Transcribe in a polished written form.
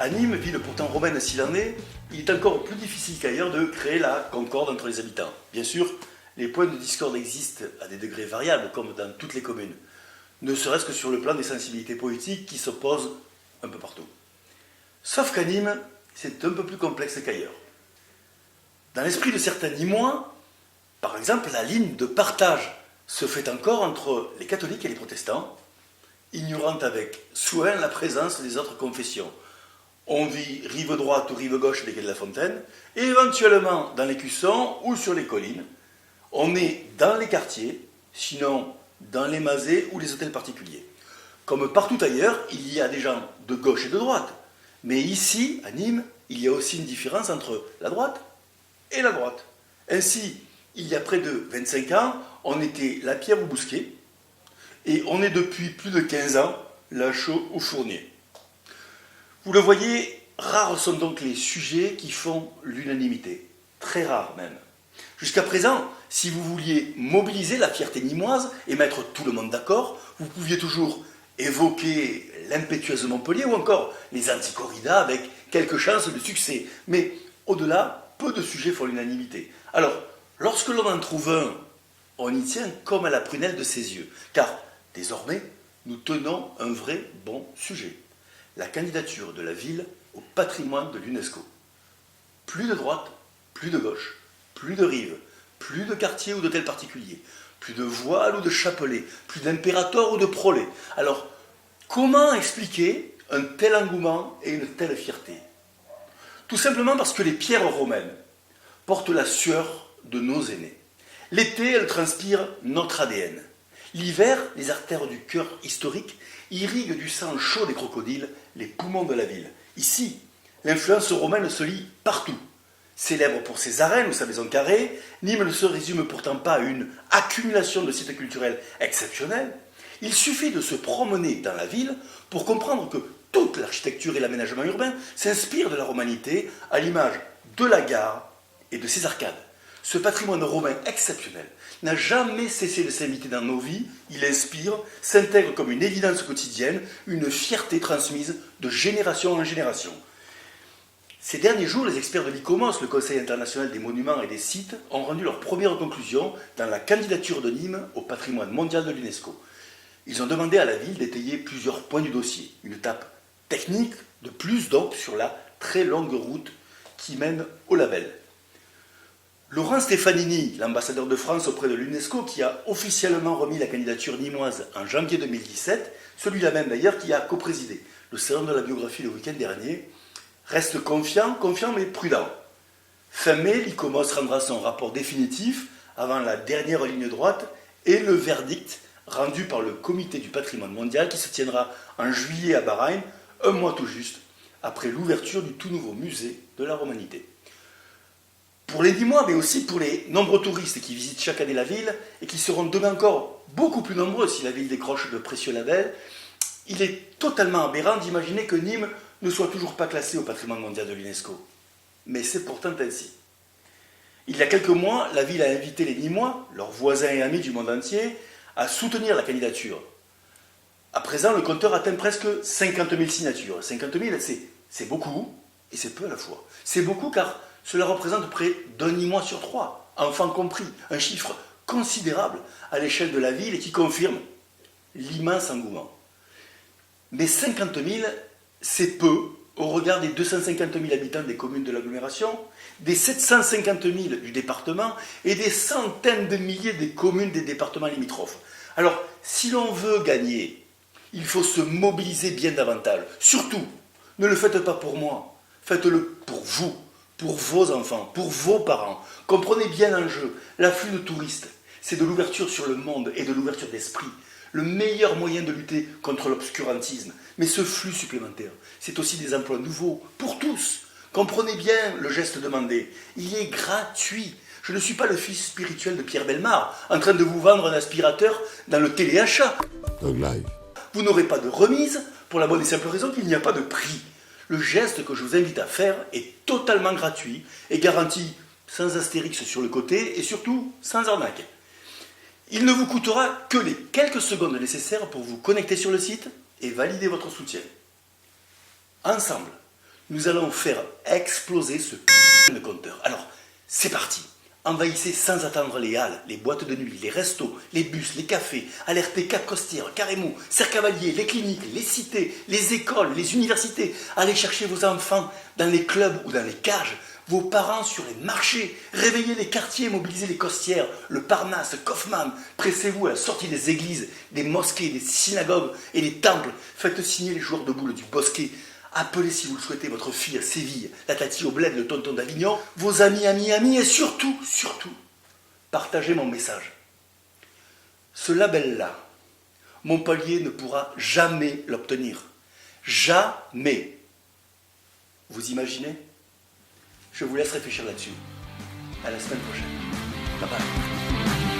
À Nîmes, ville pourtant romaine s'il en est, il est encore plus difficile qu'ailleurs de créer la concorde entre les habitants. Bien sûr, les points de discorde existent à des degrés variables, comme dans toutes les communes, ne serait-ce que sur le plan des sensibilités politiques qui s'opposent un peu partout. Sauf qu'à Nîmes, c'est un peu plus complexe qu'ailleurs. Dans l'esprit de certains Nîmois, par exemple, la ligne de partage se fait encore entre les catholiques et les protestants, ignorant avec soin la présence des autres confessions. On vit rive droite ou rive gauche des quais de la Fontaine, et éventuellement dans les Cussons ou sur les collines. On est dans les quartiers, sinon dans les masées ou les hôtels particuliers. Comme partout ailleurs, il y a des gens de gauche et de droite. Mais ici, à Nîmes, il y a aussi une différence entre la droite et la droite. Ainsi, il y a près de 25 ans, on était la Pierre ou Bousquet, et on est depuis plus de 15 ans Lachaud ou Fournier. Vous le voyez, rares sont donc les sujets qui font l'unanimité. Très rares même. Jusqu'à présent, si vous vouliez mobiliser la fierté nîmoise et mettre tout le monde d'accord, vous pouviez toujours évoquer l'impétueuse Montpellier ou encore les anticorridas avec quelques chances de succès. Mais au-delà, peu de sujets font l'unanimité. Alors, lorsque l'on en trouve un, on y tient comme à la prunelle de ses yeux. Car, désormais, nous tenons un vrai bon sujet. La candidature de la ville au patrimoine de l'UNESCO. Plus de droite, plus de gauche, plus de rives, plus de quartiers ou d'hôtels particuliers, plus de voiles ou de chapelets, plus d'impérateurs ou de prolets. Alors, comment expliquer un tel engouement et une telle fierté? Tout simplement parce que les pierres romaines portent la sueur de nos aînés. L'été, elles transpirent notre ADN. L'hiver, les artères du cœur historique irriguent du sang chaud des crocodiles les poumons de la ville. Ici, l'influence romaine se lit partout. Célèbre pour ses arènes ou sa maison carrée, Nîmes ne se résume pourtant pas à une accumulation de sites culturels exceptionnels. Il suffit de se promener dans la ville pour comprendre que toute l'architecture et l'aménagement urbain s'inspirent de la romanité à l'image de la gare et de ses arcades. Ce patrimoine romain exceptionnel n'a jamais cessé de s'inviter dans nos vies, il inspire, s'intègre comme une évidence quotidienne, une fierté transmise de génération en génération. Ces derniers jours, les experts de l'ICOMOS, le Conseil international des monuments et des sites, ont rendu leurs premières conclusions dans la candidature de Nîmes au patrimoine mondial de l'UNESCO. Ils ont demandé à la ville d'étayer plusieurs points du dossier, une étape technique de plus donc sur la très longue route qui mène au label. Laurent Stefanini, l'ambassadeur de France auprès de l'UNESCO, qui a officiellement remis la candidature nîmoise en janvier 2017, celui-là même d'ailleurs qui a coprésidé le salon de la biographie le week-end dernier, reste confiant mais prudent. Fin mai, l'ICOMOS rendra son rapport définitif avant la dernière ligne droite et le verdict rendu par le comité du patrimoine mondial qui se tiendra en juillet à Bahreïn, un mois tout juste après l'ouverture du tout nouveau musée de la Romanité. Pour les Nîmois, mais aussi pour les nombreux touristes qui visitent chaque année la ville et qui seront demain encore beaucoup plus nombreux si la ville décroche de précieux labels, il est totalement aberrant d'imaginer que Nîmes ne soit toujours pas classé au patrimoine mondial de l'UNESCO. Mais c'est pourtant ainsi. Il y a quelques mois, la ville a invité les Nîmois, leurs voisins et amis du monde entier, à soutenir la candidature. À présent, le compteur atteint presque 50 000 signatures. 50 000, c'est beaucoup et c'est peu à la fois. C'est beaucoup car cela représente près d'un Nîmois sur 3, enfants compris, un chiffre considérable à l'échelle de la ville et qui confirme l'immense engouement. Mais 50 000, c'est peu au regard des 250 000 habitants des communes de l'agglomération, des 750 000 du département et des centaines de milliers des communes des départements limitrophes. Alors, si l'on veut gagner, il faut se mobiliser bien davantage. Surtout, ne le faites pas pour moi, faites-le pour vous, pour vos enfants, pour vos parents. Comprenez bien l'enjeu. L'afflux de touristes, c'est de l'ouverture sur le monde et de l'ouverture d'esprit. Le meilleur moyen de lutter contre l'obscurantisme. Mais ce flux supplémentaire, c'est aussi des emplois nouveaux pour tous. Comprenez bien le geste demandé. Il est gratuit. Je ne suis pas le fils spirituel de Pierre Bellemare, en train de vous vendre un aspirateur dans le téléachat. Vous n'aurez pas de remise pour la bonne et simple raison qu'il n'y a pas de prix. Le geste que je vous invite à faire est totalement gratuit et garanti sans astérix sur le côté et surtout sans arnaque. Il ne vous coûtera que les quelques secondes nécessaires pour vous connecter sur le site et valider votre soutien. Ensemble, Nous allons faire exploser ce de compteur. Alors, c'est parti. Envahissez sans attendre les halles, les boîtes de nuit, les restos, les bus, les cafés, alertez Cap Costières, Carremou, Cercavalier, les cliniques, les cités, les écoles, les universités. Allez chercher vos enfants dans les clubs ou dans les cages, vos parents sur les marchés. Réveillez les quartiers, mobilisez les Costières, le Parnasse, Kaufmann. Pressez-vous à la sortie des églises, des mosquées, des synagogues et des temples. Faites signer les joueurs de boules du Bosquet. Appelez si vous le souhaitez votre fille à Séville, la Tati au Bled, le tonton d'Avignon, vos amis, et surtout, partagez mon message. Ce label-là, Montpellier ne pourra jamais l'obtenir. Jamais. Vous imaginez? Je vous laisse réfléchir là-dessus. À la semaine prochaine. Bye bye.